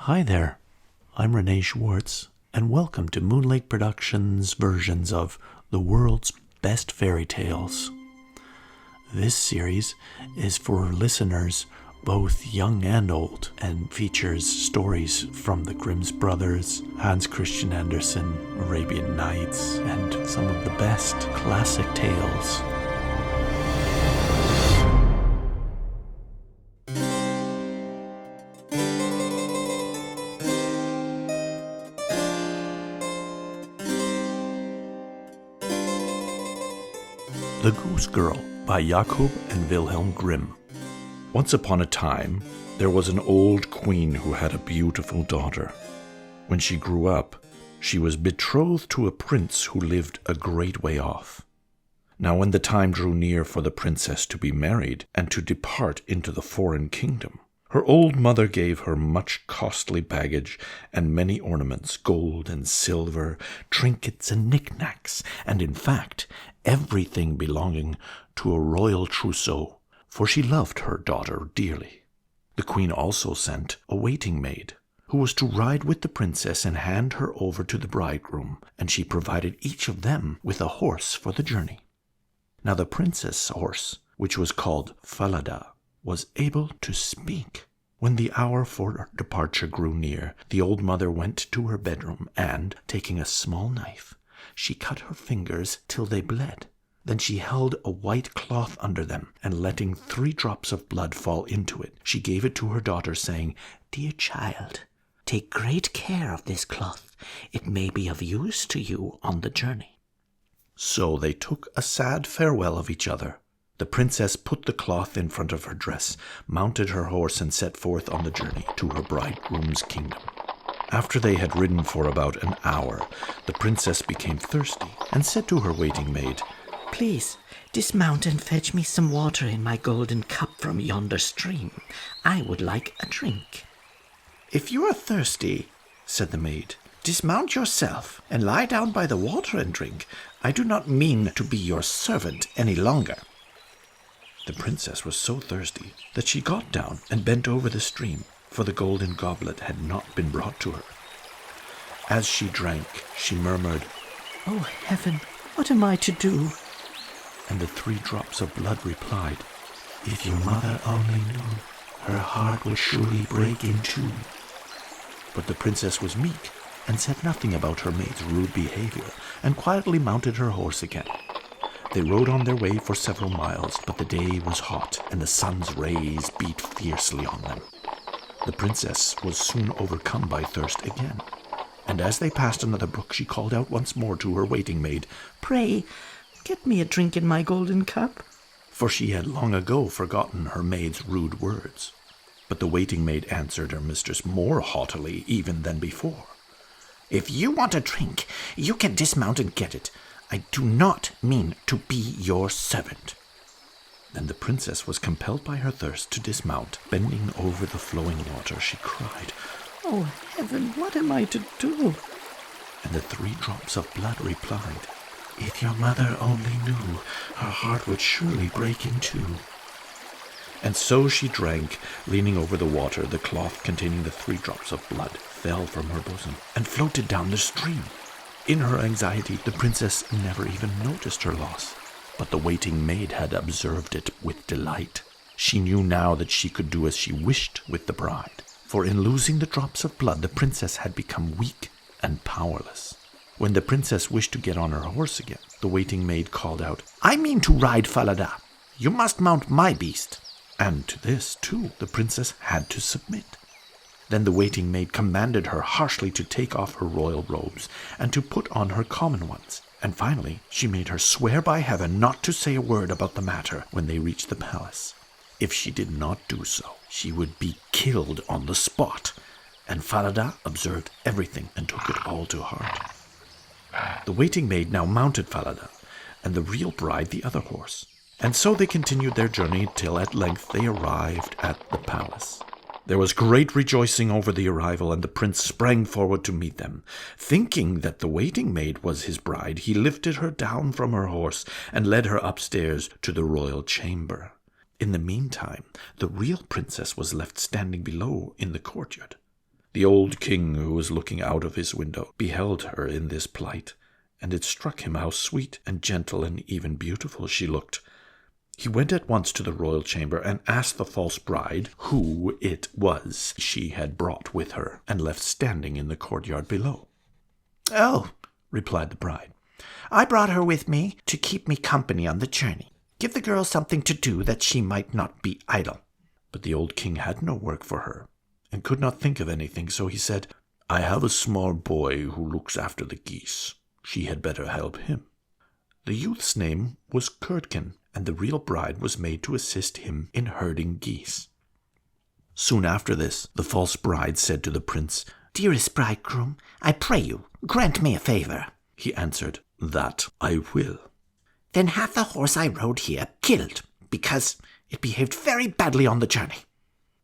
Hi there, I'm Renee Schwartz, and welcome to Moonlake Productions' versions of the world's best fairy tales. This series is for listeners both young and old, and features stories from the Grimm's Brothers, Hans Christian Andersen, Arabian Nights, and some of the best classic tales. The Goose Girl by Jakob and Wilhelm Grimm. Once upon a time, there was an old queen who had a beautiful daughter. When she grew up, she was betrothed to a prince who lived a great way off. Now when the time drew near for the princess to be married and to depart into the foreign kingdom, her old mother gave her much costly baggage and many ornaments, gold and silver, trinkets and knickknacks, and in fact, everything belonging to a royal trousseau, for she loved her daughter dearly. The queen also sent a waiting maid, who was to ride with the princess and hand her over to the bridegroom, and she provided each of them with a horse for the journey. Now the princess' horse, which was called Falada, was able to speak. When the hour for departure grew near, the old mother went to her bedroom and, taking a small knife, she cut her fingers till they bled. Then she held a white cloth under them, and letting 3 drops of blood fall into it, she gave it to her daughter, saying, "Dear child, take great care of this cloth. It may be of use to you on the journey." So they took a sad farewell of each other. The princess put the cloth in front of her dress, mounted her horse, and set forth on the journey to her bridegroom's kingdom. After they had ridden for about an hour, the princess became thirsty and said to her waiting maid, "Please, dismount and fetch me some water in my golden cup from yonder stream. I would like a drink." "If you are thirsty," said the maid, "dismount yourself and lie down by the water and drink. I do not mean to be your servant any longer." The princess was so thirsty that she got down and bent over the stream, for the golden goblet had not been brought to her. As she drank, she murmured, "Oh, heaven, what am I to do?" And the 3 drops of blood replied, "If your mother only knew, her heart would surely break in 2. But the princess was meek and said nothing about her maid's rude behavior, and quietly mounted her horse again. They rode on their way for several miles, but the day was hot, and the sun's rays beat fiercely on them. The princess was soon overcome by thirst again, and as they passed another brook, she called out once more to her waiting maid, "Pray, get me a drink in my golden cup." For she had long ago forgotten her maid's rude words. But the waiting maid answered her mistress more haughtily even than before. "If you want a drink, you can dismount and get it. I do not mean to be your servant." Then the princess was compelled by her thirst to dismount. Bending over the flowing water, she cried, "Oh, heaven, what am I to do?" And the 3 drops of blood replied, "If your mother only knew, her heart would surely break in 2. And so she drank, leaning over the water. The cloth containing the 3 drops of blood fell from her bosom and floated down the stream. In her anxiety, the princess never even noticed her loss, but the waiting maid had observed it with delight. She knew now that she could do as she wished with the bride, for in losing the drops of blood, the princess had become weak and powerless. When the princess wished to get on her horse again, the waiting maid called out, "I mean to ride Falada. You must mount my beast." And to this, too, the princess had to submit. Then the waiting maid commanded her harshly to take off her royal robes and to put on her common ones. And finally, she made her swear by heaven not to say a word about the matter when they reached the palace. If she did not do so, she would be killed on the spot. And Falada observed everything and took it all to heart. The waiting maid now mounted Falada, and the real bride the other horse. And so they continued their journey till at length they arrived at the palace. There was great rejoicing over the arrival, and the prince sprang forward to meet them. Thinking that the waiting maid was his bride, he lifted her down from her horse and led her upstairs to the royal chamber. In the meantime, the real princess was left standing below in the courtyard. The old king, who was looking out of his window, beheld her in this plight, and it struck him how sweet and gentle and even beautiful she looked. He went at once to the royal chamber and asked the false bride who it was she had brought with her and left standing in the courtyard below. "Oh," replied the bride, "I brought her with me to keep me company on the journey. Give the girl something to do that she might not be idle." But the old king had no work for her, and could not think of anything, so he said, "I have a small boy who looks after the geese. She had better help him." The youth's name was Curdken, and the real bride was made to assist him in herding geese. Soon after this, the false bride said to the prince, "Dearest bridegroom, I pray you, grant me a favor." He answered, "That I will." "Then have the horse I rode here killed, because it behaved very badly on the journey."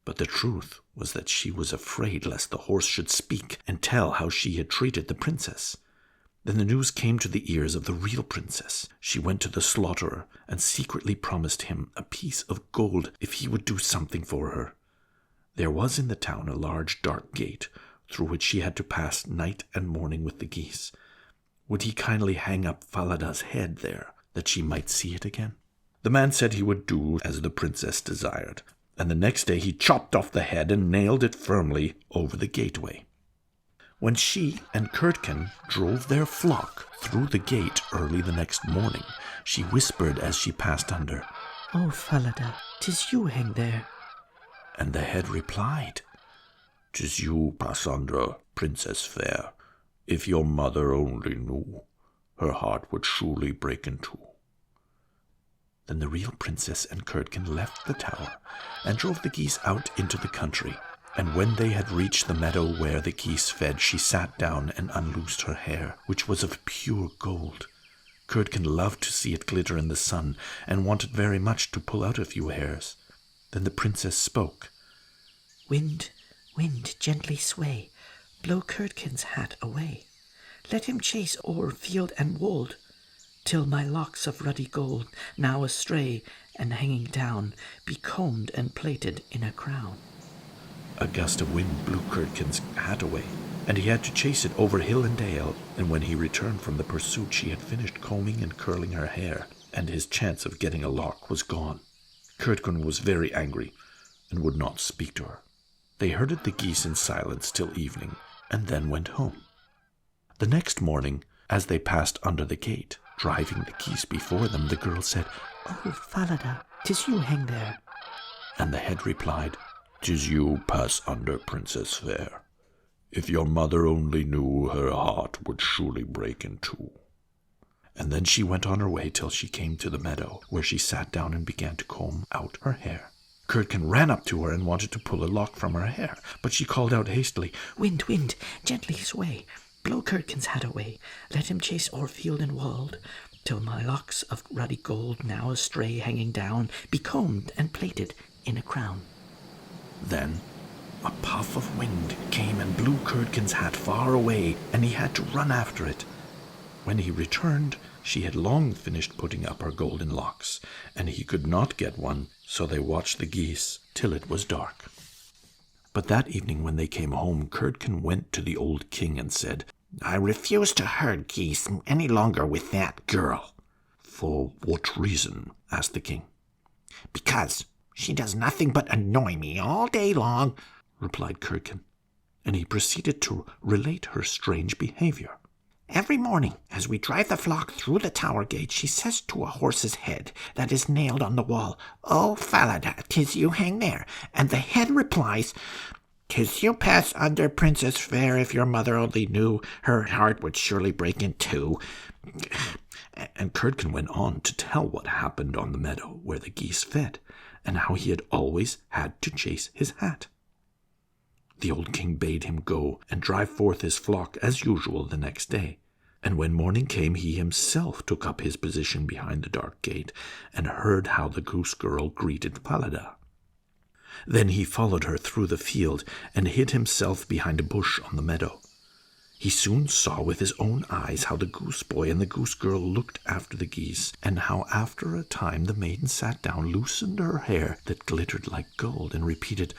But the truth was that she was afraid lest the horse should speak and tell how she had treated the princess. Then the news came to the ears of the real princess. She went to the slaughterer and secretly promised him a piece of gold if he would do something for her. There was in the town a large dark gate through which she had to pass night and morning with the geese. Would he kindly hang up Falada's head there, that she might see it again? The man said he would do as the princess desired, and the next day he chopped off the head and nailed it firmly over the gateway. When she and Curdken drove their flock through the gate early the next morning, she whispered as she passed under, "Oh, Falada, 'tis you hang there." And the head replied, "'Tis you pass under, princess fair. If your mother only knew, her heart would surely break in two." Then the real princess and Curdken left the tower and drove the geese out into the country. And when they had reached the meadow where the geese fed, she sat down and unloosed her hair, which was of pure gold. Curdken loved to see it glitter in the sun, and wanted very much to pull out a few hairs. Then the princess spoke. "Wind, wind, gently sway, blow Curdken's hat away. Let him chase o'er field and wold, till my locks of ruddy gold, now astray and hanging down, be combed and plaited in a crown." A gust of wind blew Curdken's hat away, and he had to chase it over hill and dale, and when he returned from the pursuit she had finished combing and curling her hair, and his chance of getting a lock was gone. Curdken was very angry, and would not speak to her. They herded the geese in silence till evening, and then went home. The next morning, as they passed under the gate, driving the geese before them, the girl said, "Oh, Falada, 'tis you hang there." And the head replied, "'Tis you pass under, princess fair. If your mother only knew, her heart would surely break in two." And then she went on her way till she came to the meadow, where she sat down and began to comb out her hair. Curdken ran up to her and wanted to pull a lock from her hair, but she called out hastily, "Wind, wind, gently sway, blow Curdken's hat away. Let him chase o'er field and wold, till my locks of ruddy gold, now astray hanging down, be combed and plaited in a crown." Then a puff of wind came and blew Curdken's hat far away, and he had to run after it. When he returned, she had long finished putting up her golden locks, and he could not get one, so they watched the geese till it was dark. But that evening when they came home, Curdken went to the old king and said, "I refuse to herd geese any longer with that girl." "For what reason?" asked the king. "Because she does nothing but annoy me all day long," replied Curdken, and he proceeded to relate her strange behavior. "Every morning, as we drive the flock through the tower gate, she says to a horse's head that is nailed on the wall, 'Oh, Falada, 'tis you hang there.' And the head replies, ''Tis you pass under, princess fair. If your mother only knew, her heart would surely break in two.'" And Curdken went on to tell what happened on the meadow where the geese fed, and how he had always had to chase his hat. The old king bade him go and drive forth his flock as usual the next day, and when morning came he himself took up his position behind the dark gate and heard how the Goose Girl greeted Falada. Then he followed her through the field and hid himself behind a bush on the meadow. He soon saw with his own eyes how the goose boy and the goose girl looked after the geese, and how after a time the maiden sat down, loosened her hair that glittered like gold, and repeated,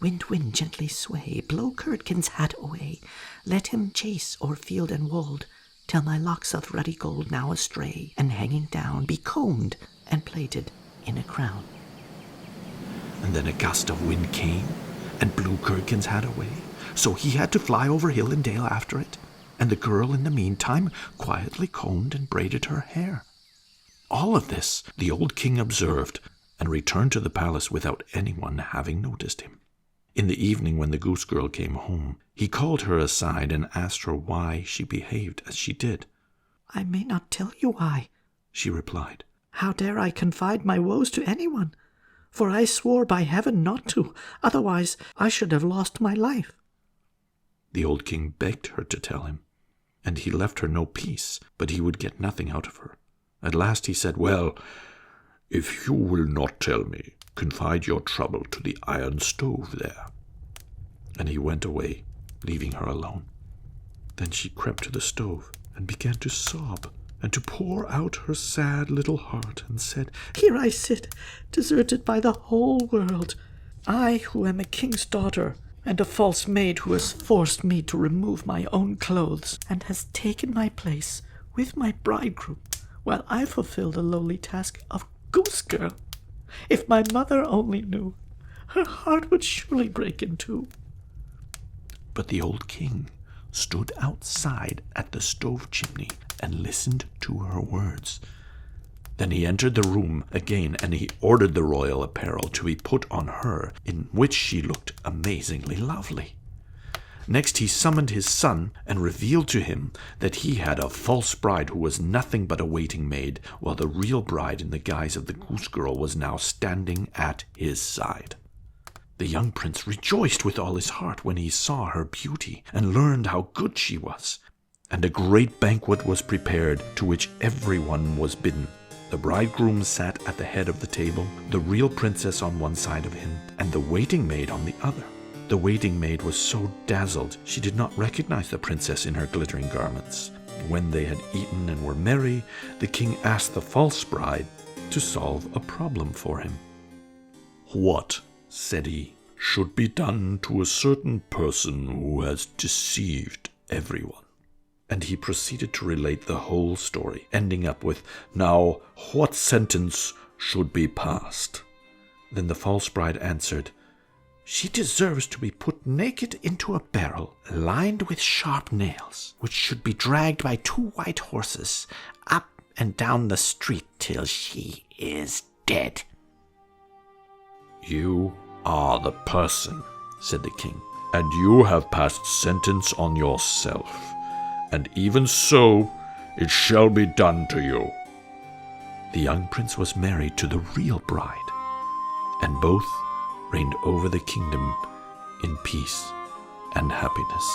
Wind, wind, gently sway, blow Curdken's hat away. Let him chase o'er field and wold, till my locks of ruddy gold, now astray and hanging down, be combed and plaited in a crown. And then a gust of wind came and blew Curdken's hat away, so he had to fly over hill and dale after it, and the girl in the meantime quietly combed and braided her hair. All of this the old king observed, and returned to the palace without anyone having noticed him. In the evening, when the Goose Girl came home, he called her aside and asked her why she behaved as she did. "I may not tell you why," she replied. "How dare I confide my woes to anyone? For I swore by heaven not to, otherwise I should have lost my life." The old king begged her to tell him, and he left her no peace, but he would get nothing out of her. At last he said, "Well, if you will not tell me, confide your trouble to the iron stove there." And he went away, leaving her alone. Then she crept to the stove and began to sob and to pour out her sad little heart, and said, "Here I sit, deserted by the whole world. I, who am a king's daughter, and a false maid who has forced me to remove my own clothes, and has taken my place with my bridegroom, while I fulfill the lowly task of Goose Girl. If my mother only knew, her heart would surely break in two." But the old king stood outside at the stove chimney and listened to her words. Then he entered the room again, and he ordered the royal apparel to be put on her, in which she looked amazingly lovely. Next he summoned his son and revealed to him that he had a false bride who was nothing but a waiting maid, while the real bride in the guise of the Goose Girl was now standing at his side. The young prince rejoiced with all his heart when he saw her beauty and learned how good she was. And a great banquet was prepared, to which everyone was bidden. The bridegroom sat at the head of the table, the real princess on one side of him, and the waiting maid on the other. The waiting maid was so dazzled she did not recognize the princess in her glittering garments. When they had eaten and were merry, the king asked the false bride to solve a problem for him. "What," said he, "should be done to a certain person who has deceived everyone?" And he proceeded to relate the whole story, ending up with, "Now, what sentence should be passed?" Then the false bride answered, "She deserves to be put naked into a barrel lined with sharp nails, which should be dragged by 2 white horses up and down the street till she is dead." "You are the person," said the king, "and you have passed sentence on yourself, and even so it shall be done to you." The young prince was married to the real bride, and both reigned over the kingdom in peace and happiness.